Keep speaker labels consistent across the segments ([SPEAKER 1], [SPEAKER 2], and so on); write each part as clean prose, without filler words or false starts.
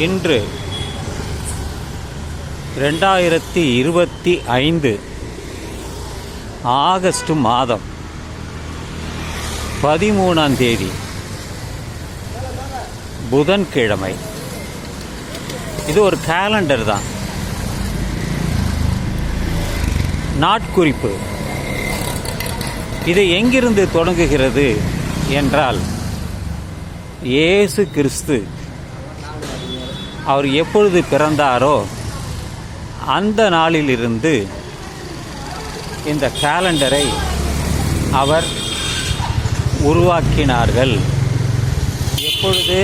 [SPEAKER 1] இன்று 2025 ஆகஸ்ட் மாதம் 13ஆம் தேதி புதன்கிழமை. இது ஒரு கேலண்டர் தான். நாட்குறிப்பு இது எங்கிருந்து தொடங்குகிறது என்றால், இயேசு கிறிஸ்து அவர் எப்பொழுது பிறந்தாரோ அந்த நாளிலிருந்து இந்த கேலண்டரை அவர் உருவாக்கினார்கள். எப்பொழுது?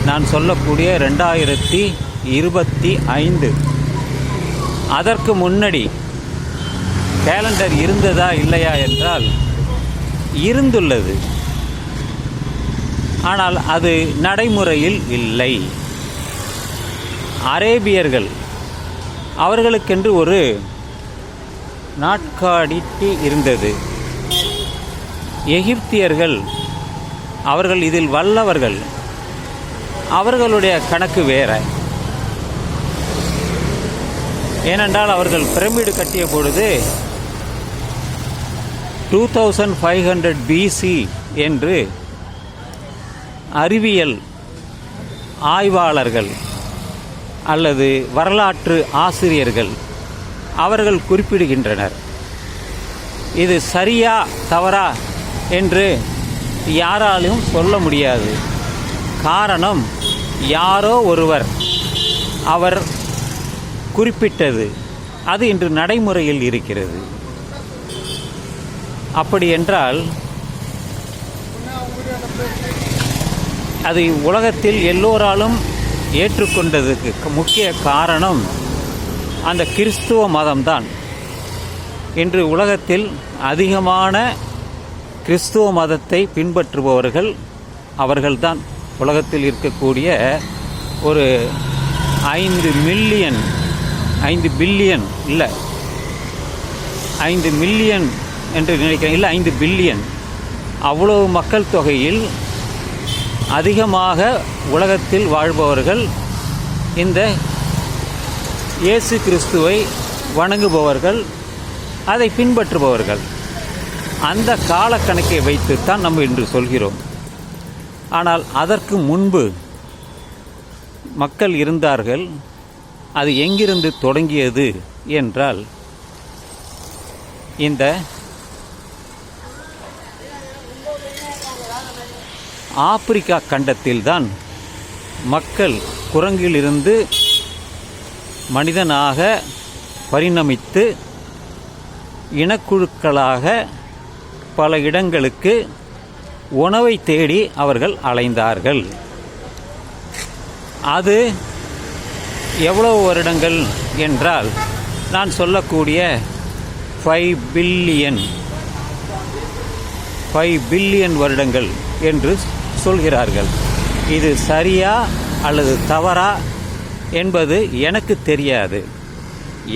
[SPEAKER 1] நான் சொல்லக்கூடிய 2025. அதற்கு முன்னாடி கேலண்டர் இருந்ததா இல்லையா என்றால் இருந்துள்ளது. ஆனால் அது நடைமுறையில் இல்லை. அரேபியர்கள் அவர்களுக்கென்று ஒரு நாட்காட்டி இருந்தது. எகிப்தியர்கள் அவர்கள் இதில் வல்லவர்கள். அவர்களுடைய கணக்கு வேற. ஏனென்றால் அவர்கள் பிரமிடு கட்டிய பொழுது 2500 BC என்று அறிவியல் ஆய்வாளர்கள் அல்லது வரலாற்று ஆசிரியர்கள் அவர்கள் குறிப்பிடுகின்றனர். இது சரியா தவறா என்று யாராலும் சொல்ல முடியாது. காரணம், யாரோ ஒருவர் அவர் குறிப்பிட்டது அது இன்று நடைமுறையில் இருக்கிறது. அப்படி என்றால் அது உலகத்தில் எல்லோராலும் ஏற்றுக்கொண்டதுக்கு முக்கிய காரணம் அந்த கிறிஸ்துவ மதம்தான். இன்று உலகத்தில் அதிகமான கிறிஸ்துவ மதத்தை பின்பற்றுபவர்கள் அவர்கள்தான். உலகத்தில் இருக்கக்கூடிய ஒரு 5 பில்லியன் இல்லை, 5 மில்லியன் என்று நினைக்கிறேன், இல்லை 5 பில்லியன், அவ்வளவு மக்கள் தொகையில் அதிகமாக உலகத்தில் வாழ்பவர்கள் இந்த இயேசு கிறிஸ்துவை வணங்குபவர்கள், அதை பின்பற்றுபவர்கள். அந்த காலக்கணக்கை வைத்துத்தான் நம்ம இன்று சொல்கிறோம். ஆனால் அதற்கு முன்பு மக்கள் இருந்தார்கள். அது எங்கிருந்து தொடங்கியது என்றால், இந்த ஆப்பிரிக்கா கண்டத்தில்தான் மக்கள் குரங்கிலிருந்து மனிதனாக பரிணமித்து இனக்குழுக்களாக பல இடங்களுக்கு உணவை தேடி அவர்கள் அலைந்தார்கள். அது எவ்வளவு வருடங்கள் என்றால், நான் சொல்லக்கூடிய 5 பில்லியன் வருடங்கள் என்று சொல்கிறார்கள். இது சரியா அல்லது தவறா என்பது எனக்கு தெரியாது.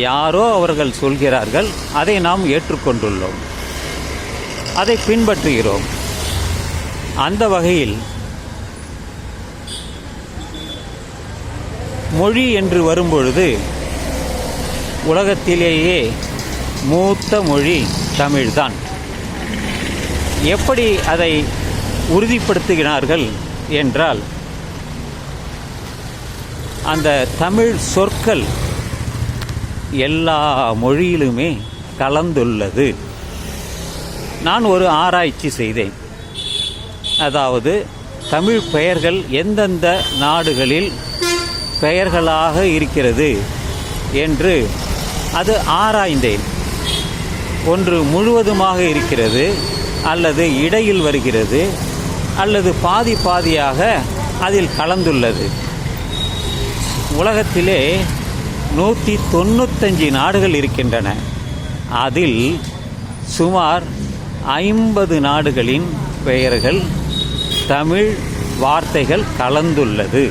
[SPEAKER 1] யாரோ அவர்கள் சொல்கிறார்கள், அதை நாம் ஏற்றுக்கொண்டுள்ளோம், அதை பின்பற்றுகிறோம். அந்த வகையில் மொழி என்று வரும்பொழுது உலகத்திலேயே மூத்த மொழி தமிழ்தான். எப்படி அதை உறுதிப்படுத்துகிறார்கள் என்றால், அந்த தமிழ் சொற்கள் எல்லா மொழியிலுமே கலந்துள்ளது. நான் ஒரு ஆராய்ச்சி செய்தேன். அதாவது தமிழ் பெயர்கள் எந்தெந்த நாடுகளில் பெயர்களாக இருக்கிறது என்று அது ஆராய்ந்தேன். ஒன்று முழுவதுமாக இருக்கிறது, அல்லது இடையில் வருகிறது, அல்லது பாதி பாதியாக அதில் கலந்துள்ளது. உலகத்திலே 195 நாடுகள் இருக்கின்றன. அதில் சுமார் 50 நாடுகளின் பெயர்கள் தமிழ் வார்த்தைகள் கலந்துள்ளது.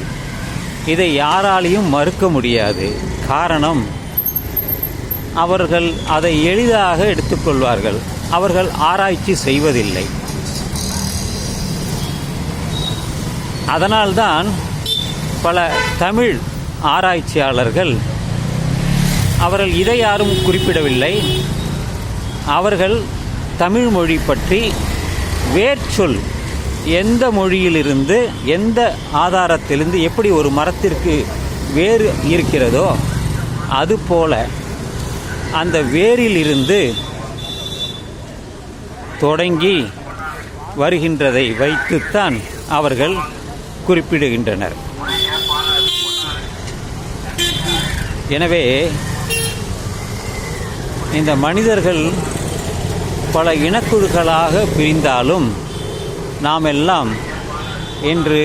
[SPEAKER 1] இதை யாராலையும் மறுக்க முடியாது. காரணம், அவர்கள் அதை எளிதாக எடுத்துக்கொள்வார்கள். அவர்கள் ஆராய்ச்சி செய்வதில்லை. அதனால்தான் பல தமிழ் ஆராய்ச்சியாளர்கள் அவர்கள் இதை யாரும் குறிப்பிடவில்லை. அவர்கள் தமிழ் மொழி பற்றி வேர்ச்சொல் எந்த மொழியிலிருந்து எந்த ஆதாரத்திலிருந்து எப்படி ஒரு மரத்திற்கு வேறு இருக்கிறதோ அதுபோல அந்த வேரிலிருந்து தொடங்கி வருகின்றதை வைத்துத்தான் அவர்கள் குறிப்பிடுகின்றனர். எனவே இந்த மனிதர்கள் பல இனக்குழுக்களாக பிரிந்தாலும் நாம் எல்லாம் இன்று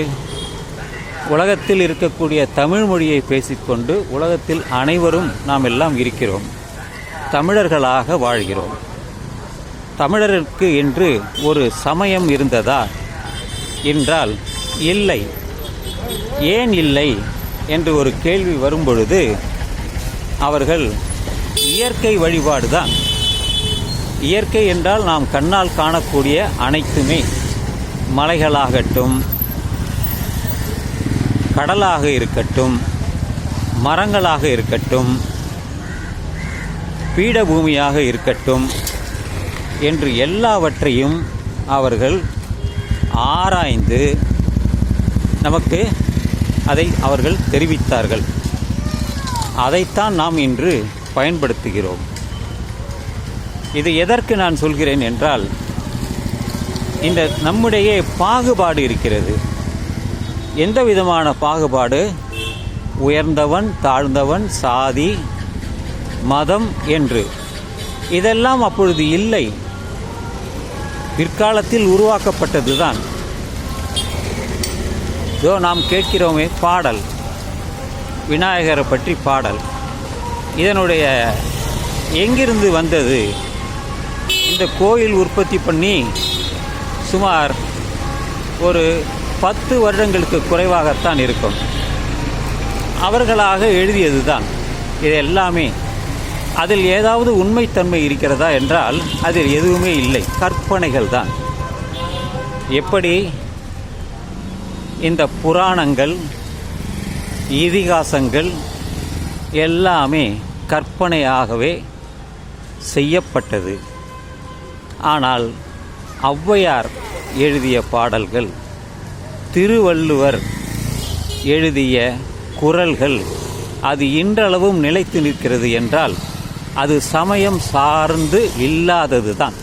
[SPEAKER 1] உலகத்தில் இருக்கக்கூடிய தமிழ் மொழியை பேசிக்கொண்டு உலகத்தில் அனைவரும் நாம் எல்லாம் இருக்கிறோம். தமிழர்களாக வாழ்கிறோம். தமிழருக்கு என்று ஒரு சமயம் இருந்ததா என்றால் இல்லை. ஏன் இல்லை என்று ஒரு கேள்வி வரும்பொழுது அவர்கள் இயற்கை வழிபாடுதான். இயற்கை என்றால் நாம் கண்ணால் காணக்கூடிய அனைத்துமே, மலைகளாகட்டும், கடலாக இருக்கட்டும், மரங்களாக இருக்கட்டும், பீடபூமியாக இருக்கட்டும் என்று எல்லாவற்றையும் அவர்கள் ஆராய்ந்து நமக்கு அதை அவர்கள் தெரிவித்தார்கள். அதைத்தான் நாம் இன்று பயன்படுத்துகிறோம். இது எதற்கு நான் சொல்கிறேன் என்றால், இந்த நம்முடைய பாகுபாடு இருக்கிறது. எந்த விதமான பாகுபாடு? உயர்ந்தவன் தாழ்ந்தவன், சாதி மதம் என்று இதெல்லாம் அப்பொழுது இல்லை. பிற்காலத்தில் உருவாக்கப்பட்டதுதான். இதோ நாம் கேட்கிறோமே பாடல், விநாயகரை பற்றி பாடல். இதனுடைய எங்கிருந்து வந்தது? இந்த கோயில் உற்பத்தி பண்ணி சுமார் ஒரு 10 வருடங்களுக்கு குறைவாகத்தான் இருக்கும். அவர்களாக எழுதியது தான் இது எல்லாமே. அதில் ஏதாவது உண்மைத்தன்மை இருக்கிறதா என்றால் அதில் எதுவுமே இல்லை, கற்பனைகள் தான். எப்படி இந்த புராணங்கள், இதிகாசங்கள் எல்லாமே கற்பனையாகவே செய்யப்பட்டது. ஆனால் ஔவையார் எழுதிய பாடல்கள், திருவள்ளுவர் எழுதிய குறள்கள் அது இன்றளவும் நிலைத்து நிற்கிறது என்றால் அது சமயம் சார்ந்து இல்லாதது தான்.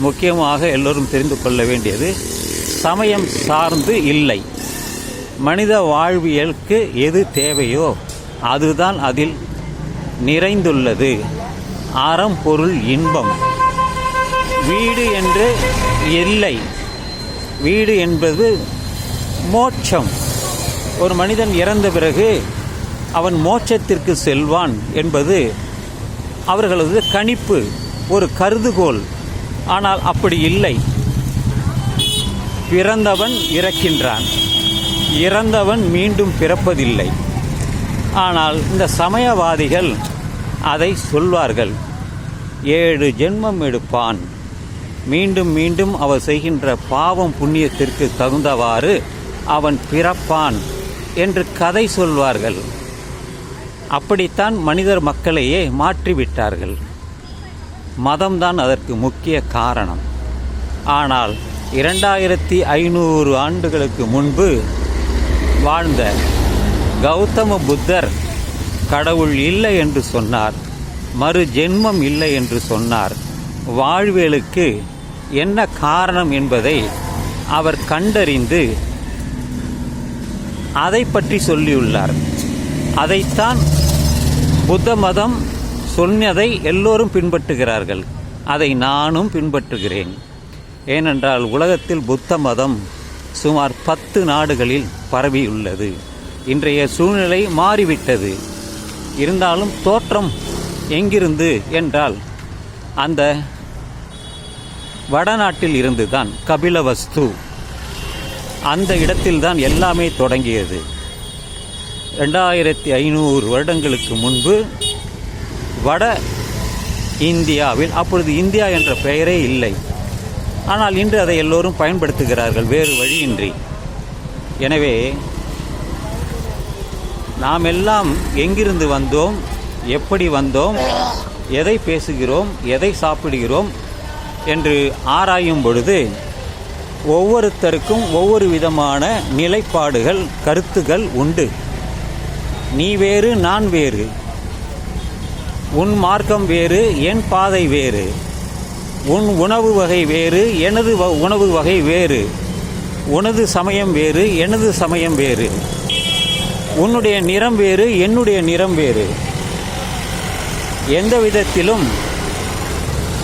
[SPEAKER 1] முக்கியமாக எல்லோரும் தெரிந்து கொள்ள வேண்டியது, சமயம் சார்ந்து இல்லை. மனித வாழ்வியலுக்கு எது தேவையோ அதுதான் அதில் நிறைந்துள்ளது. அறம் பொருள் இன்பம். வீடு என்று இல்லை. வீடு என்பது மோட்சம். ஒரு மனிதன் இறந்த பிறகு அவன் மோட்சத்திற்கு செல்வான் என்பது அவர்களது கணிப்பு, ஒரு கருதுகோள். ஆனால் அப்படி இல்லை. பிறந்தவன் இறக்கின்றான், இறந்தவன் மீண்டும் பிறப்பதில்லை. ஆனால் இந்த சமயவாதிகள் அதை சொல்வார்கள். 7 ஜென்மம் எடுப்பான், மீண்டும் மீண்டும் அவர் செய்கின்ற பாவம் புண்ணியத்திற்கு தகுந்தவாறு அவன் பிறப்பான் என்று கதை சொல்வார்கள். அப்படித்தான் மனிதர் மக்களையே மாற்றிவிட்டார்கள். மதம்தான் அதற்கு முக்கிய காரணம். ஆனால் 2500 ஆண்டுகளுக்கு முன்பு வாழ்ந்த கௌதம புத்தர் கடவுள் இல்லை என்று சொன்னார், மறு ஜென்மம் இல்லை என்று சொன்னார். வாழ்வியலுக்கு என்ன காரணம் என்பதை அவர் கண்டறிந்து அதை பற்றி சொல்லியுள்ளார். அதைத்தான் புத்த மதம் சொன்னதை எல்லோரும் பின்பற்றுகிறார்கள். அதை நானும் பின்பற்றுகிறேன். ஏனென்றால் உலகத்தில் புத்த மதம் சுமார் 10 நாடுகளில் பரவியுள்ளது. இன்றைய சூழ்நிலை மாறிவிட்டது. இருந்தாலும் தோற்றம் எங்கிருந்து என்றால் அந்த வடநாட்டில் இருந்துதான், கபிலவஸ்து அந்த இடத்தில்தான் எல்லாமே தொடங்கியது. 2500 வருடங்களுக்கு முன்பு வட இந்தியாவில், அப்பொழுது இந்தியா என்ற பெயரே இல்லை. ஆனால் இன்று அதை எல்லோரும் பயன்படுத்துகிறார்கள் வேறு வழியின்றி. எனவே நாம் எல்லாம் எங்கிருந்து வந்தோம், எப்படி வந்தோம், எதை பேசுகிறோம், எதை சாப்பிடுகிறோம் என்று ஆராயும் பொழுது ஒவ்வொருத்தருக்கும் ஒவ்வொரு விதமான நிலைப்பாடுகள், கருத்துகள் உண்டு. நீ வேறு, நான் வேறு, உன் மார்க்கம் வேறு, என் பாதை வேறு, உன் உணவு வகை வேறு, எனது உணவு வகை வேறு, உனது சமயம் வேறு, எனது சமயம் வேறு, உன்னுடைய நிறம் வேறு, என்னுடைய நிறம் வேறு. எந்த விதத்திலும்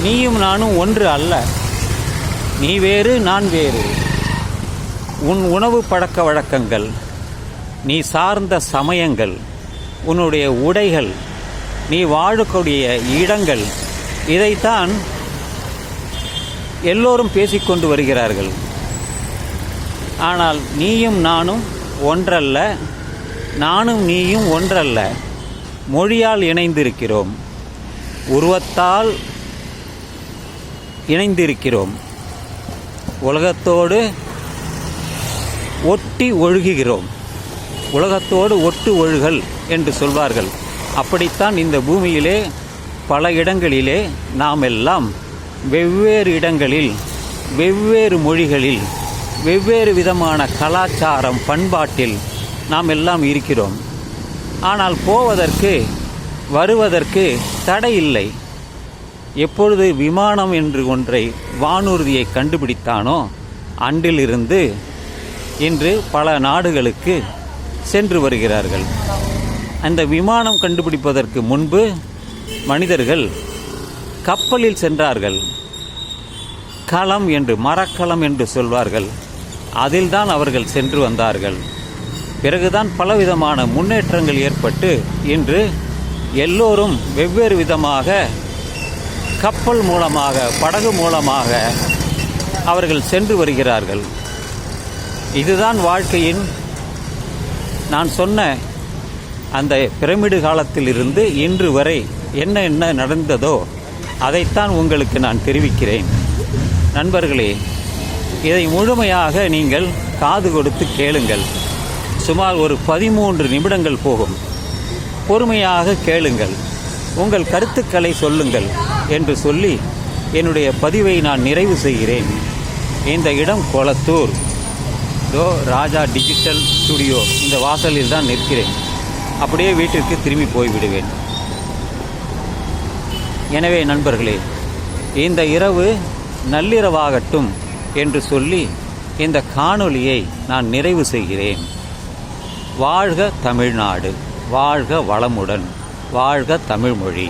[SPEAKER 1] நீயும் நானும் ஒன்று அல்ல. நீ வேறு, நான் வேறு. உன் உணவு பழக்க வழக்கங்கள், நீ சார்ந்த சமயங்கள், உன்னுடைய உடைகள், நீ வாழக்கூடிய இடங்கள், இதைத்தான் எல்லோரும் பேசிக்கொண்டு வருகிறார்கள். ஆனால் நீயும் நானும் ஒன்றல்ல, நானும் நீயும் ஒன்றல்ல. மொழியால் இணைந்திருக்கிறோம், உருவத்தால் இணைந்திருக்கிறோம், உலகத்தோடு ஒட்டி ஒழுகுகிறோம். உலகத்தோடு ஒட்டு ஒழுகல் என்று சொல்வார்கள். அப்படித்தான் இந்த பூமியிலே பல இடங்களிலே நாம் எல்லாம் வெவ்வேறு இடங்களில், வெவ்வேறு மொழிகளில், வெவ்வேறு விதமான கலாச்சாரம், பண்பாட்டில் நாம் எல்லாம் இருக்கிறோம். ஆனால் போவதற்கு, வருவதற்கு தடை இல்லை. எப்பொழுது விமானம் என்று ஒன்றை, வானூர்தியை கண்டுபிடித்தானோ அன்றிலிருந்து இன்று பல நாடுகளுக்கு சென்று வருகிறார்கள். அந்த விமானம் கண்டுபிடிப்பதற்கு முன்பு மனிதர்கள் கப்பலில் சென்றார்கள். களம் என்று, மரக்களம் என்று சொல்வார்கள், அதில்தான் அவர்கள் சென்று வந்தார்கள். பிறகுதான் பலவிதமான முன்னேற்றங்கள் ஏற்பட்டு இன்று எல்லோரும் வெவ்வேறு விதமாக கப்பல் மூலமாக, படகு மூலமாக அவர்கள் சென்று வருகிறார்கள். இதுதான் வாழ்க்கையின், நான் சொன்ன அந்த பிரமிடு காலத்திலிருந்து இன்று வரை என்ன என்ன நடந்ததோ அதைத்தான் உங்களுக்கு நான் தெரிவிக்கிறேன். நண்பர்களே, இதை முழுமையாக நீங்கள் காது கொடுத்து கேளுங்கள். சுமார் ஒரு 13 நிமிடங்கள் போகும். பொறுமையாக கேளுங்கள், உங்கள் கருத்துக்களை சொல்லுங்கள் என்று சொல்லி என்னுடைய பதிவை நான் நிறைவு செய்கிறேன். இந்த இடம் கொளத்தூர். ராஜா டிஜிட்டல் ஸ்டுடியோ இந்த வாசலில் தான் நிற்கிறேன். அப்படியே வீட்டிற்கு திரும்பி போய்விடுவேன். எனவே நண்பர்களே, இந்த இரவு நள்ளிரவாகட்டும் என்று சொல்லி இந்த காணொளியை நான் நிறைவு செய்கிறேன். வாழ்க தமிழ்நாடு, வாழ்க வளமுடன், வாழ்க தமிழ்மொழி.